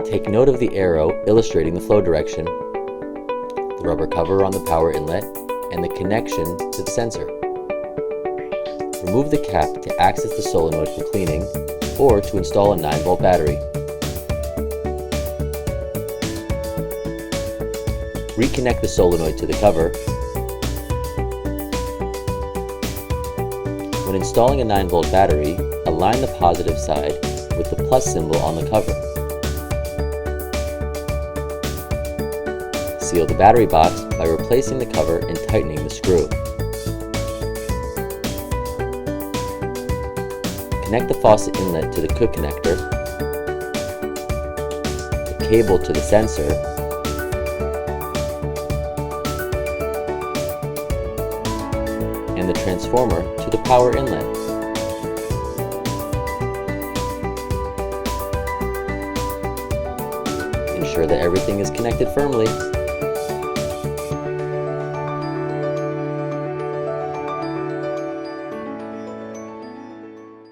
Take note of the arrow illustrating the flow direction, the rubber cover on the power inlet, and the connection to the sensor. Remove the cap to access the solenoid for cleaning or to install a 9-volt battery. Reconnect the solenoid to the cover. When installing a 9-volt battery, align the positive side with the plus symbol on the cover. Seal the battery box by replacing the cover and tightening the screw. Connect the faucet inlet to the cook connector, the cable to the sensor, and the transformer to the power inlet. Ensure that everything is connected firmly.